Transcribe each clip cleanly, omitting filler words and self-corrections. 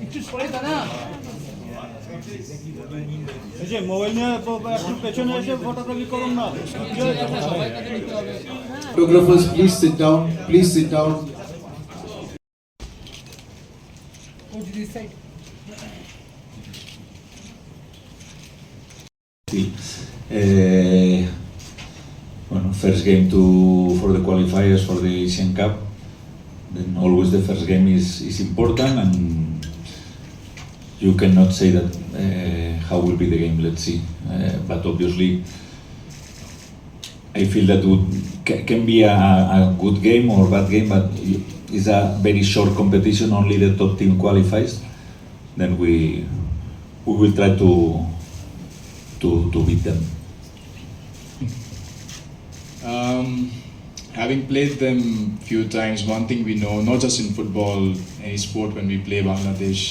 একটু সরে দাঁড়া। এই যে মোবাইল নিয়ে একটু পেছনে এসে ফটোগ্রাফি করুন না। Photographers, please sit down. Please sit down. Go to this side. Bueno, first game for the qualifiers for the Asian Cup. Then always the first game is important, and you cannot say that how will be the game. Let's see, but obviously, I feel that can be a good game or bad game, but it's a very short competition. Only the top team qualifies. Then we will try to beat them. Having played them few times, one thing we know, not just in football, any sport, when we play Bangladesh,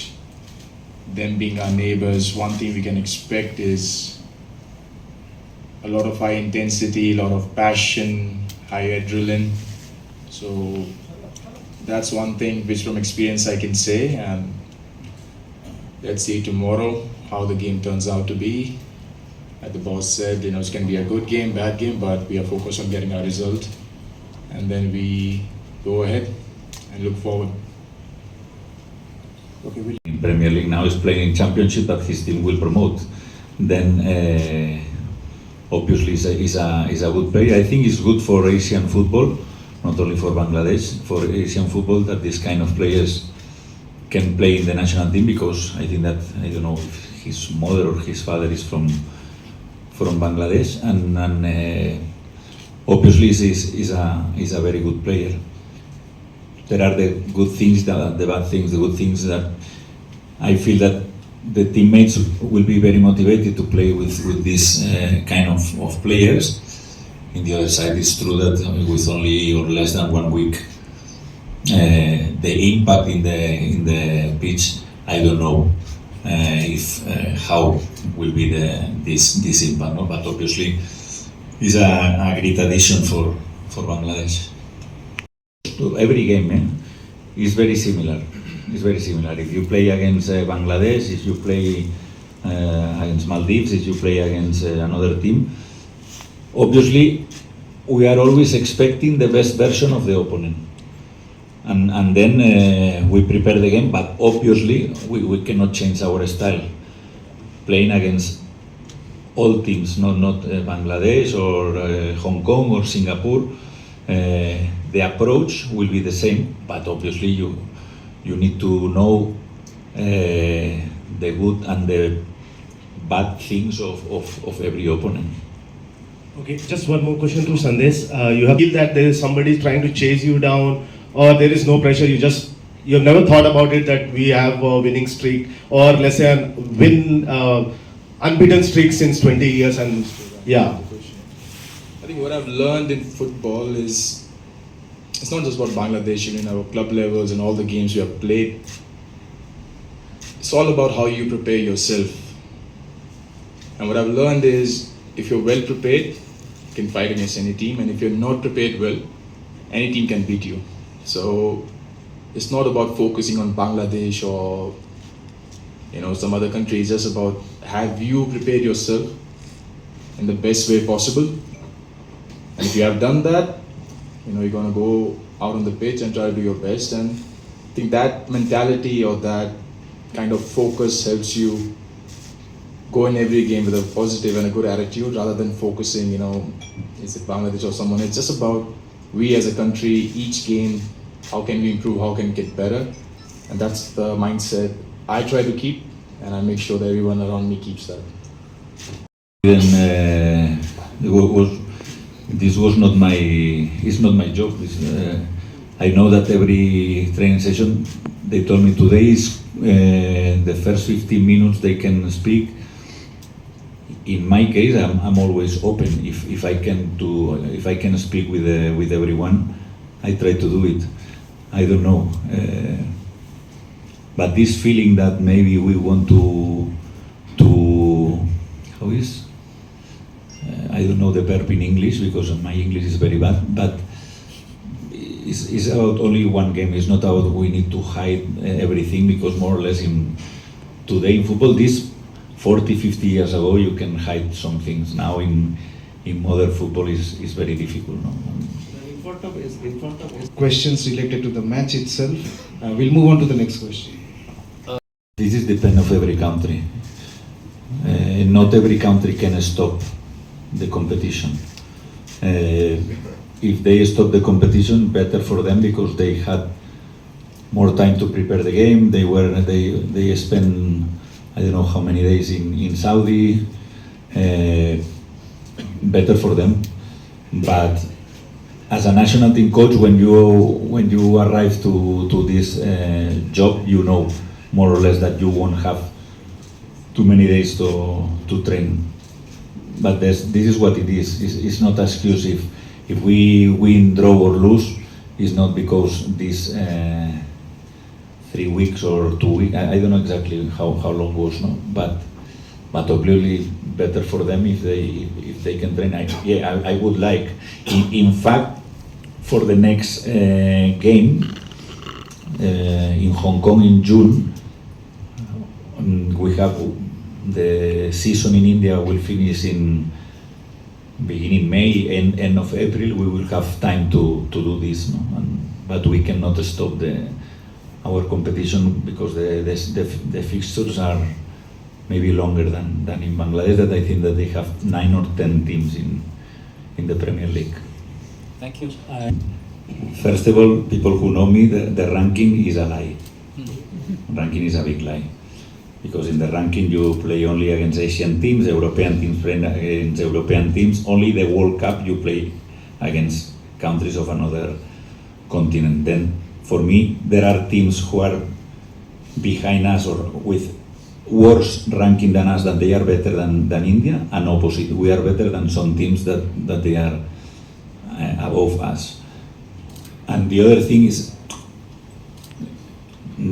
them being our neighbors, one thing we can expect is a lot of high intensity, a lot of passion, high adrenaline. So that's one thing which from experience I can say, and let's see tomorrow how the game turns out to be. Like the boss said, it's going to be a good game, bad game, but we are focused on getting our result, and then we go ahead and look forward. In Premier League now is playing in Championship, but his team will promote. Then obviously is a good player. I think it's good for Asian football, not only for Bangladesh, for Asian football, that this kind of players can play in the national team, because I think that, I don't know if his mother or his father is from Bangladesh, and obviously is a very good player. There are the good things, the bad things. The good things that I feel that the teammates will be very motivated to play with this kind of players. In the other side, it's true that with only or less than 1 week, the impact in the pitch, I don't know if how will be this impact, no? But obviously is a great addition for Bangladesh. To every game is very similar. It's very similar. If you play against Bangladesh, if you play against Maldives, if you play against another team, obviously we are always expecting the best version of the opponent. And then we prepare the game, but obviously we cannot change our style. Playing against all teams, not Bangladesh or Hong Kong or Singapore, the approach will be the same, but obviously you need to know the good and the bad things of every opponent. Okay, just one more question to Sandesh. You have feel that there is somebody trying to chase you down, or there is no pressure, you've never thought about it that we have a winning streak, or let's say unbeaten streak since 20 years, and yeah. I think what I've learned in football is it's not just about Bangladesh, even in our club levels and all the games we have played. It's all about how you prepare yourself. And what I've learned is if you're well prepared, you can fight against any team, and if you're not prepared well, any team can beat you. So it's not about focusing on Bangladesh or some other country. It's just about, have you prepared yourself in the best way possible? And if you have done that, you're going to go out on the pitch and try to do your best. And I think that mentality or that kind of focus helps you go in every game with a positive and a good attitude, rather than focusing, is it Bangladesh or someone. It's just about we as a country, each game, how can we improve, how can we get better? And that's the mindset I try to keep, and I make sure that everyone around me keeps that. Then this was not it's not my job. I know that every training session, they told me today is the first 15 minutes they can speak. In my case, I'm always open. If I can speak with everyone, I try to do it. I don't know, but this feeling that maybe we want to how is I don't know the verb in English because my English is very bad, but is about only one game. It's not about we need to hide everything, because more or less today in football, this 40, 50 years ago, you can hide some things. Now in modern football is very difficult. No? Questions related to the match itself. We'll move on to the next question. This is depend of every country. Not every country can stop the competition. If they stop the competition, better for them, because they had more time to prepare the game. They spent I don't know how many days in Saudi. Better for them. But as a national team coach, when you arrive to this job, you know more or less that you won't have too many days to train. But this is what it is. It's not an excuse. If we win, draw or lose, it's not because this 3 weeks or 2 weeks. I don't know exactly how long was, no. But obviously better for them if they can train. I would like. In fact, for the next game in Hong Kong in June, we have the season in India will finish in beginning May, end of April. We will have time to do this, no? But we cannot stop our competition, because the fixtures are maybe longer than in Bangladesh, that I think that they have 9 or 10 teams in the Premier League. Thank you. First of all, people who know me, the ranking is a lie. Ranking is a big lie. Because in the ranking you play only against Asian teams, European teams play against European teams. Only the World Cup you play against countries of another continent. Then, for me, there are teams who are behind us or with worse ranking than us, that they are better than India, and opposite. We are better than some teams that they are above us. And the other thing is,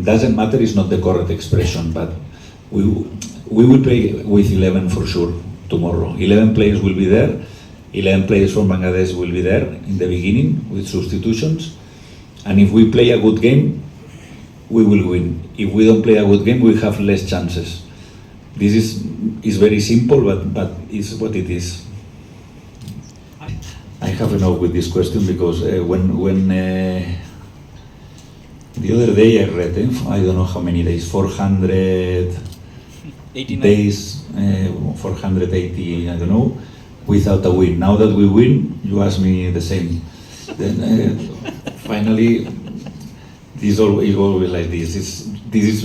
doesn't matter, is not the correct expression, but we will play with 11 for sure tomorrow. 11 players will be there. 11 players from Bangladesh will be there in the beginning with substitutions. And if we play a good game, we will win. If we don't play a good game, we have less chances. This is very simple, but it's what it is. I have enough with this question, because when the other day I read, I don't know how many days, 400 days, 480, I don't know, without a win. Now that we win, you ask me the same. Then finally, this is always like this. This is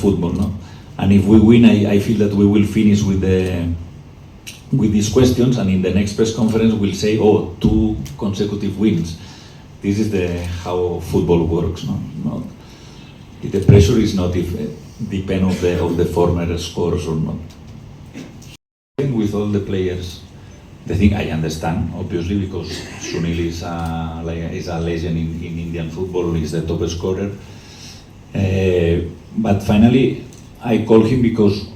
football, no? And if we win, I feel that we will finish with these questions, and in the next press conference we'll say, 2 consecutive wins. This is how football works, no? The pressure is not depend of the former scores or not. With all the players, the thing I understand, obviously, because Sunil is a legend in Indian football, is the top scorer. But finally, I call him because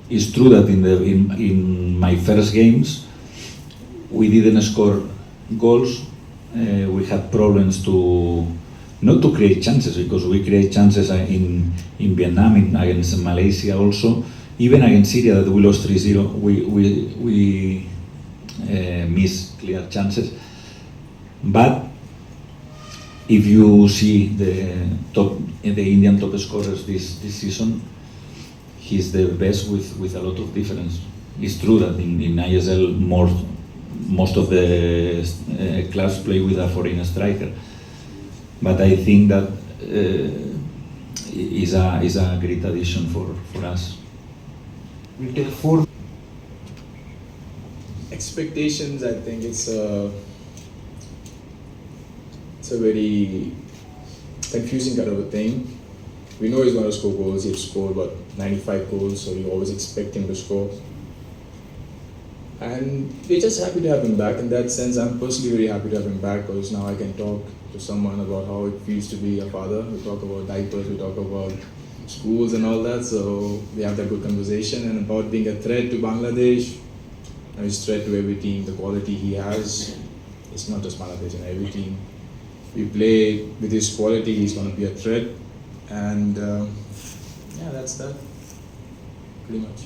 it's true that in my first games we didn't score goals. We had problems not to create chances, because we create chances in Vietnam, against Malaysia also, even against Syria that we lost 3-0. We miss clear chances. But if you see the Indian top scorers this season, he's the best with a lot of difference. It's true that in ISL most of the clubs play with a foreign striker, but I think that is a great addition for us. We'll take 4. Expectations, I think it's a very confusing kind of a thing. We know he's going to score goals. He's scored 95 goals, so you always expect him to score. And we're just happy to have him back. In that sense, I'm personally very happy to have him back, because now I can talk to someone about how it feels to be a father. We talk about diapers, we talk about schools and all that, so we have that good conversation. And about being a threat to Bangladesh, and he's a threat to every team. The quality he has, it's not just Bangladesh, and every team. we play with his quality, he's going to be a threat. And yeah, that's that. Pretty much.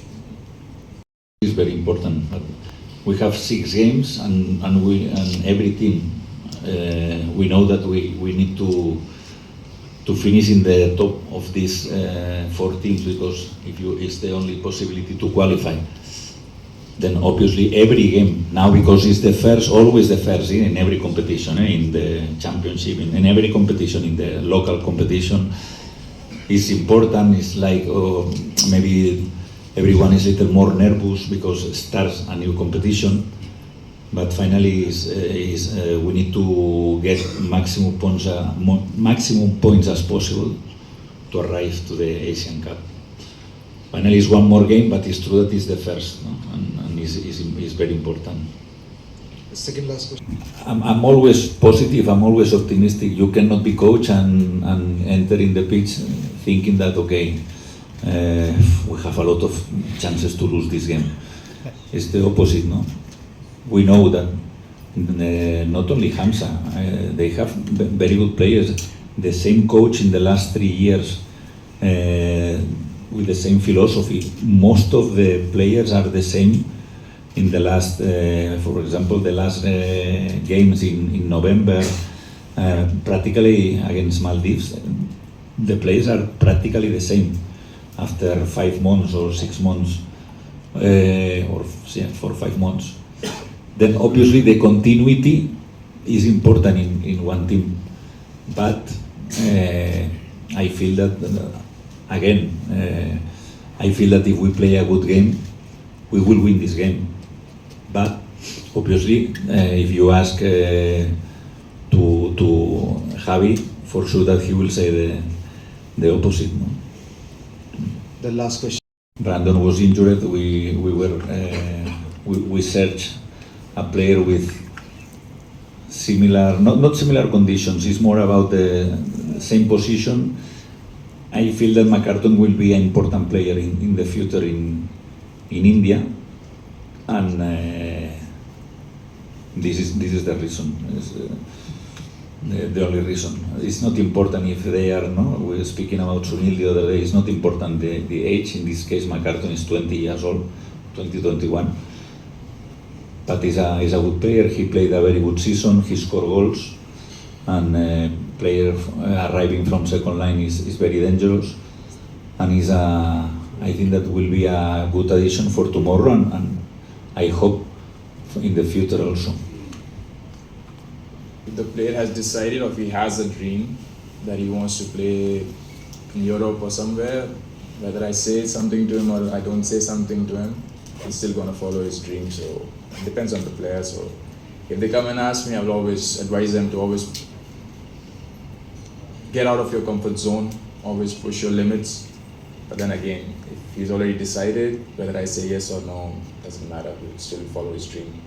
It's very important. But we have 6 games, and every team we know that we need to finish in the top of these 4 teams, because it's the only possibility to qualify. Then obviously every game now, because it's always the first in every competition, in the championship, in every competition, in the local competition, is important. It's like maybe everyone is a little more nervous because it starts a new competition, but finally we need to get maximum points as possible to arrive to the Asian Cup. Finally, it's one more game, but it's true that it's the first, no? and it's very important. The second last question. I'm always positive, I'm always optimistic. You cannot be coach and enter in the pitch thinking that, okay, we have a lot of chances to lose this game. It's the opposite, no? We know that not only Hamza, they have very good players. The same coach in the last 3 years, with the same philosophy. Most of the players are the same. In the last, for example, the last games in November, practically against Maldives, the players are practically the same after 5 months or 6 months, or 4 or 5 months. Then obviously the continuity is important in one team, but I feel that I feel that if we play a good game, we will win this game. But obviously, if you ask to Javi, for sure that he will say the opposite. No? The last question. Brandon was injured. We searched a player with similar, not similar conditions. It's more about the same position. I feel that McCarton will be an important player in the future in India, and this is the reason. The only reason. It's not important if they are, no, we were speaking about Sunil the other day, it's not important the age. In this case, McCarton is 20 years old, 2021. But he's a good player. He played a very good season, he scored goals, and player arriving from second line is very dangerous. And I think that will be a good addition for tomorrow, and I hope in the future also. If the player has decided, or if he has a dream that he wants to play in Europe or somewhere, whether I say something to him or I don't say something to him, he's still going to follow his dream. So it depends on the player. So if they come and ask me, I will always advise them to always get out of your comfort zone, always push your limits. But then again, if he's already decided, whether I say yes or no, doesn't matter. He'll still follow his dream.